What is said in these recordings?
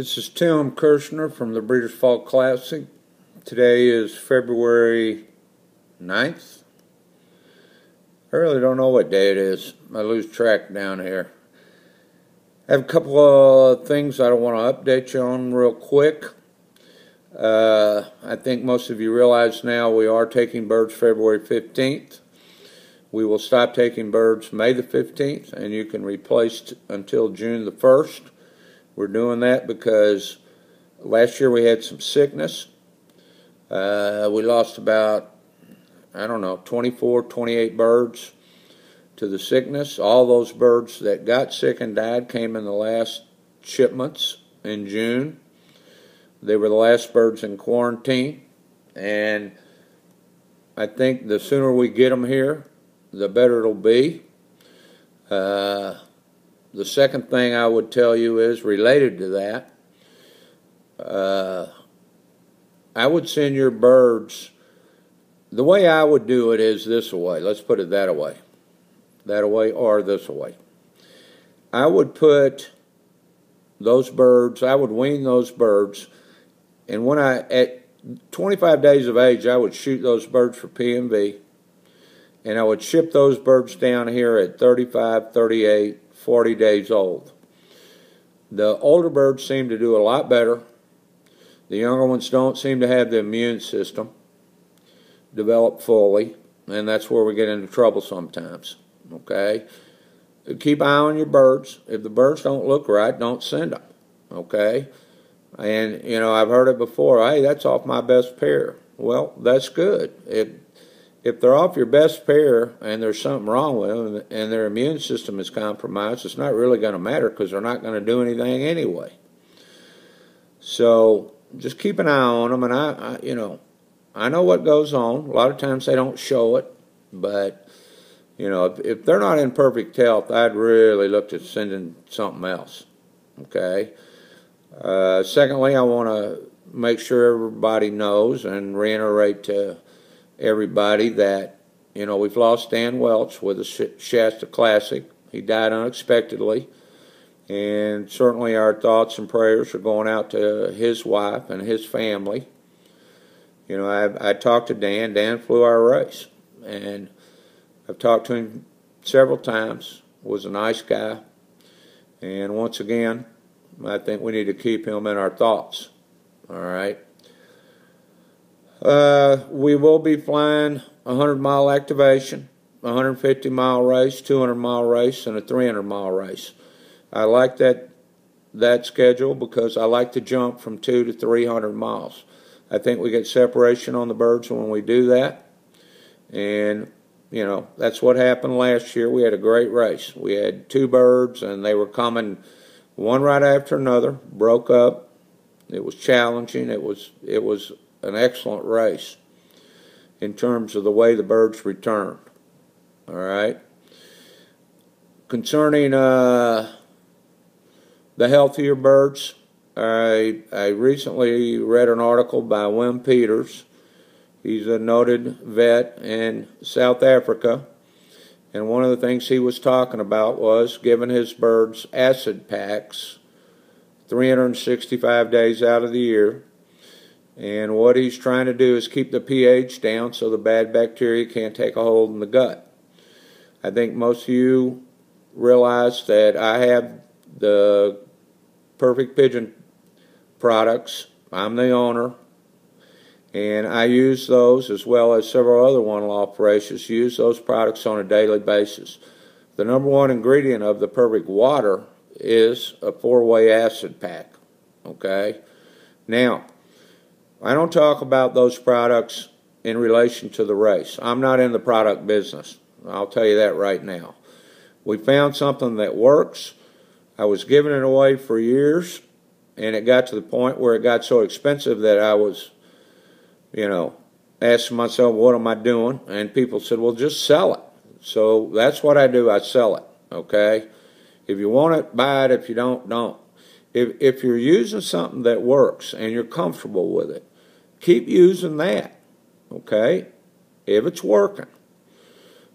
This is Tim Kirshner from the Breeders' Fall Classic. Today is February 9th. I really don't know what day it is. I lose track down here. I have a couple of things I want to update you on real quick. I think most of you realize now we are taking birds February 15th. We will stop taking birds May the 15th, and you can replace until June the 1st. We're doing that because last year we had some sickness. We lost about, 24, 28 birds to the sickness. All those birds that got sick and died came in the last shipments in June. They were the last birds in quarantine, and I think the sooner we get them here, the better it'll be. The second thing I would tell you is related to that. I would send your birds, the way I would do it is this way. Let's put it that way. That way or this way. I would put those birds, I would wean those birds, and when at 25 days of age, I would shoot those birds for P&V, and I would ship those birds down here at 35, 38, 40 days old. The older birds seem to do a lot better. The younger ones don't seem to have the immune system developed fully, and that's where we get into trouble sometimes. Okay? Keep an eye on your birds. If the birds don't look right, don't send them. Okay? And, I've heard it before, hey, that's off my best pair. Well, that's good. If they're off your best pair and there's something wrong with them and their immune system is compromised, it's not really going to matter because they're not going to do anything anyway. So just keep an eye on them, and I know what goes on. A lot of times they don't show it, but if they're not in perfect health, I'd really look at sending something else. Okay. Secondly, I want to make sure everybody knows and reiterate to everybody that, we've lost Dan Welch with the Shasta Classic. He died unexpectedly, and certainly our thoughts and prayers are going out to his wife and his family. I talked to Dan. Dan flew our race, and I've talked to him several times. Was a nice guy, and once again, I think we need to keep him in our thoughts. All right. We will be flying a 100-mile activation, a 150-mile race, 200-mile race, and a 300-mile race. I like that schedule because I like to jump from 200 to 300 miles. I think we get separation on the birds when we do that. And, that's what happened last year. We had a great race. We had two birds, and they were coming one right after another, broke up. It was challenging. It was an excellent race in terms of the way the birds returned. All right. Concerning the healthier birds, I recently read an article by Wim Peters. He's a noted vet in South Africa, and one of the things he was talking about was giving his birds acid packs 365 days out of the year. And what he's trying to do is keep the pH down so the bad bacteria can't take a hold in the gut. I think most of you realize that I have the Perfect Pigeon products. I'm the owner, and I use those as well as several other one-law operations. Use those products on a daily basis. The number one ingredient of the Perfect Water is a 4-way acid pack. Okay? Now, I don't talk about those products in relation to the race. I'm not in the product business. I'll tell you that right now. We found something that works. I was giving it away for years, and it got to the point where it got so expensive that I was, asking myself, what am I doing? And people said, well, just sell it. So that's what I do. I sell it, okay? If you want it, buy it. If you don't, don't. If you're using something that works and you're comfortable with it, keep using that, okay, if it's working.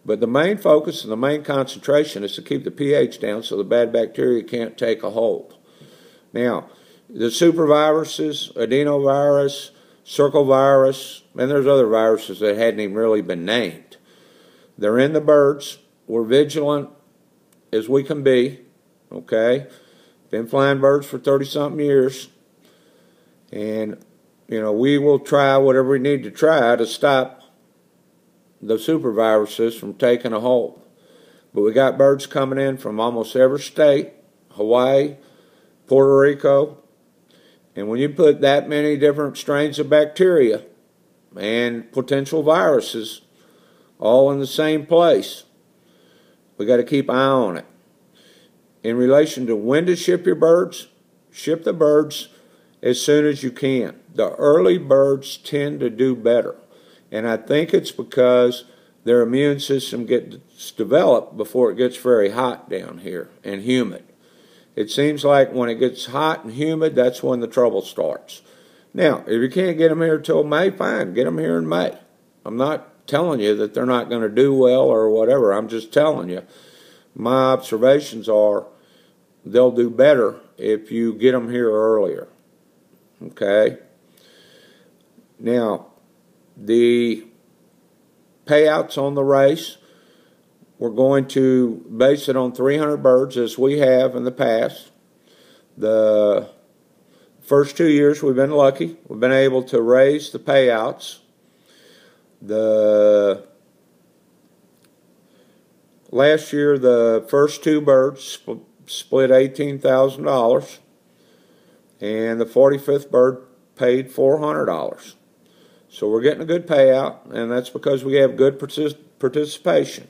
But the main focus and the main concentration is to keep the pH down so the bad bacteria can't take a hold. Now, The superviruses, adenovirus, circovirus, and there's other viruses that hadn't even really been named. They're in the birds. We're vigilant as we can be, okay? Been flying birds for 30-something years, and, you know, we will try whatever we need to try to stop the superviruses from taking a hold. But we got birds coming in from almost every state, Hawaii, Puerto Rico, and when you put that many different strains of bacteria and potential viruses all in the same place, we got to keep an eye on it. In relation to when to ship your birds, ship the birds as soon as you can. The early birds tend to do better, and I think it's because their immune system gets developed before it gets very hot down here and humid. It seems like when it gets hot and humid, that's when the trouble starts. Now, if you can't get them here till May, fine, get them here in May. I'm not telling you that they're not going to do well or whatever. I'm just telling you, my observations are they'll do better if you get them here earlier. Okay? Now, the payouts on the race, we're going to base it on 300 birds as we have in the past. The first 2 years we've been lucky. We've been able to raise the payouts. Last year the first 2 birds split $18,000, and the 45th bird paid $400. So we're getting a good payout, and that's because we have good participation.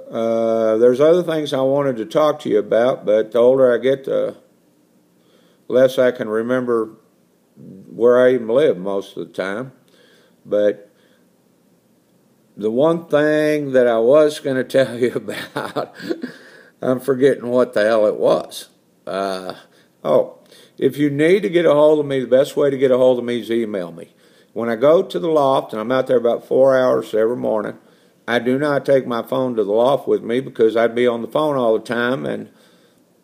There's other things I wanted to talk to you about, but the older I get, the less I can remember where I even live most of the time. But the one thing that I was going to tell you about, I'm forgetting what the hell it was. If you need to get a hold of me, the best way to get a hold of me is email me. When I go to the loft, and I'm out there about 4 hours every morning, I do not take my phone to the loft with me because I'd be on the phone all the time and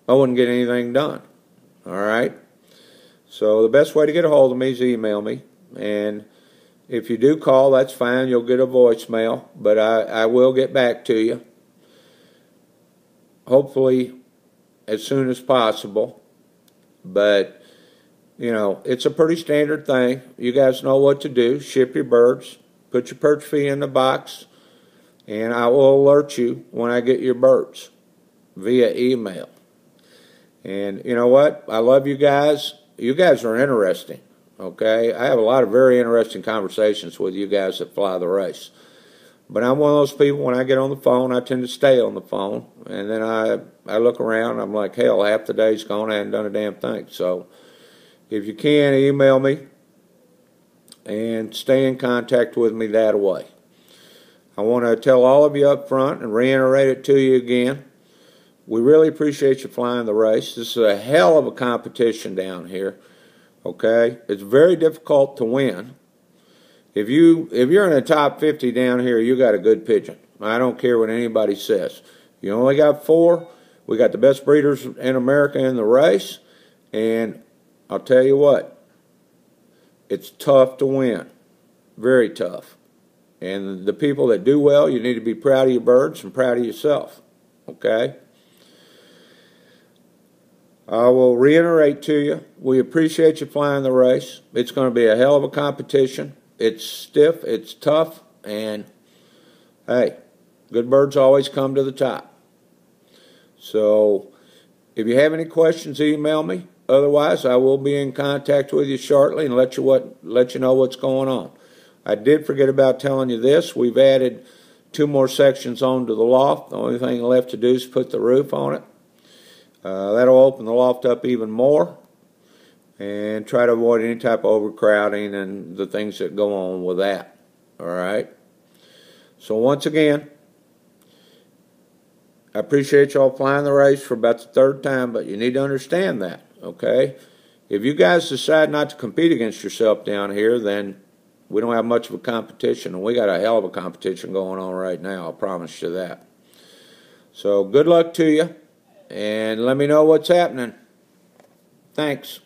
I wouldn't get anything done. All right? So the best way to get a hold of me is email me. And if you do call, that's fine. You'll get a voicemail, but I will get back to you. Hopefully as soon as possible. But, you know, it's a pretty standard thing. You guys know what to do. Ship your birds. Put your perch fee in the box. And I will alert you when I get your birds via email. And you know what? I love you guys. You guys are interesting, okay? I have a lot of very interesting conversations with you guys that fly the race. But I'm one of those people, when I get on the phone, I tend to stay on the phone. And then I look around, I'm like, hell, half the day's gone, I haven't done a damn thing. So if you can, email me and stay in contact with me that way. I want to tell all of you up front and reiterate it to you again. We really appreciate you flying the race. This is a hell of a competition down here. Okay? It's very difficult to win. If you're in the top 50 down here, you got a good pigeon. I don't care what anybody says. You only got 4. We got the best breeders in America in the race. And I'll tell you what, it's tough to win. Very tough. And the people that do well, you need to be proud of your birds and proud of yourself. Okay? I will reiterate to you, we appreciate you flying the race. It's going to be a hell of a competition. It's stiff, it's tough, and hey, good birds always come to the top. So if you have any questions, email me. Otherwise, I will be in contact with you shortly and let you know what's going on. I did forget about telling you this. We've added 2 more sections onto the loft. The only thing left to do is put the roof on it. That'll open the loft up even more and try to avoid any type of overcrowding and the things that go on with that. All right? So once again, I appreciate y'all flying the race for about the 3rd time, but you need to understand that, okay? If you guys decide not to compete against yourself down here, then we don't have much of a competition, and we got a hell of a competition going on right now, I promise you that. So good luck to you, and let me know what's happening. Thanks.